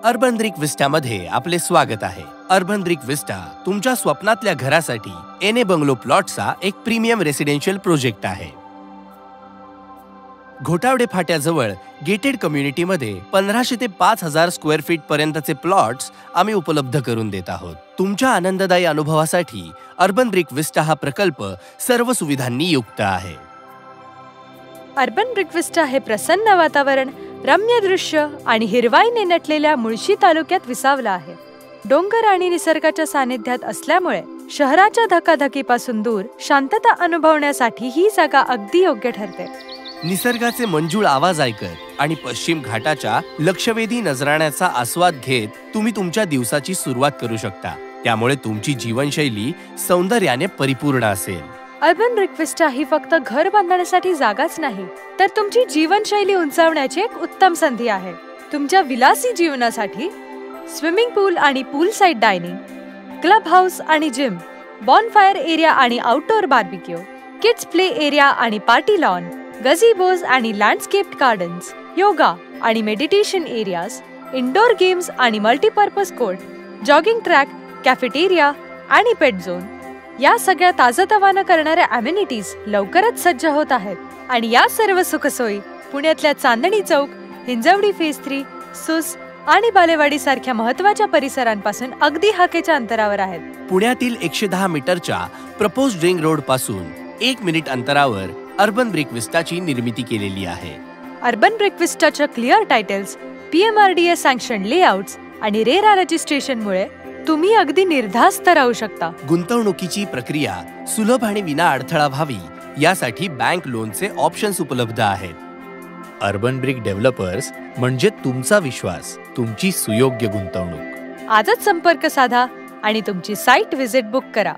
Urban brick विस्टामध्ये आपले स्वागत आहे। अर्बन ब्रिक विस्टा तुमच्या स्वप्नातल्या घरासाठी एने बंगलो प्लॉटचा एक प्रीमियम रेसिडेन्शियल प्रोजेक्ट आहे। घोटावडे फाट्याजवळ गेटेड कम्युनिटीमध्ये 1500 ते 5000 स्क्वेअर फीट पर्यंतचे प्लॉट्स आम्ही उपलब्ध करून देत आहोत। तुमच्या आनंददायी अनुभवासाठी अर्बन ब्रिक विस्टा हा प्रकल्प सर्व सुविधांनी युक्त आहे। अर्बन ब्रिक विस्टा हे प्रसन्न वातावरण, रम्य दृश्य आणि हिरवाईने नटलेल्या मुळशी तालुक्यात विसावलं आहे। डोंगर आणि निसर्गाच्या सानिध्यात असल्यामुळे शहराच्या धकाधकीपासून दूर शांतता अनुभवण्यासाठी ही जागा अगदी योग्य ठरते। निसर्गाचे मंजूळ आवाज ऐकत आणि पश्चिम घाटाच्या लक्षवेधी नजराण्याचा आस्वाद घेत तुम्ही तुमच्या दिवसाची सुरुवात करू शकता। त्यामुळे तुमची जीवनशैली सौंदर्याने परिपूर्ण असेल। अर्बन ब्रिक विस्टा ही फक्त घर बांधण्यासाठी जागाच नाही, तर तुमची जीवनशैली उंचावण्याची एक उत्तम संधी आहे। तुमच्या विलासी जीवनासाठी स्विमिंग पूल आणि पूल साइड डायनिंग, क्लब हाऊस आणि जिम, बॉनफायर एरिया आणि outdoor barbecue, kids play area आणि पार्टी लॉन, गझीबोज आणि लँडस्केप्ड गार्डन्स, योगा आणि मेडिटेशन एरियाज, इंडोर गेम्स आणि multipurpose court, jogging track, cafeteria आणि पेट झोन या सगळ्या ताजतवानं करणाऱ्या अमेनिटीज लवकरच सज्ज होत आहेत। आणि या सर्व सुखसोयी पुण्यातल्या चांदणी चौक, हिंजवडी फेज 3, सुस आणि बालेवाडी सारख्या महत्त्वाच्या परिसरांपासून अगदी हाकेच्या अंतरावर आहेत। पुण्यातील 110 मीटरच्या प्रपोज्ड रिंग रोड पासून 1 मिनिट अंतरावर अर्बन ब्रिक विस्टाची निर्मिती केलेली आहे। अर्बन ब्रिक विस्टाच्या clear titles, PMRDA sanction layouts आणि रेरा रजिस्ट्रेशनमुळे तुम्ही अगदी निर्धास्त राहू शकता। गुंतवणुकीची प्रक्रिया सुलभ आणि विना अडथळा व्हावी यासाठी बँक लोनचे ऑप्शन्स उपलब्ध आहेत। अर्बन ब्रिक डेव्हलपर्स म्हणजे तुमचा विश्वास, तुमची सुयोग्य गुंतवणूक। आजच संपर्क साधा आणि तुमची साईट व्हिजिट बुक करा।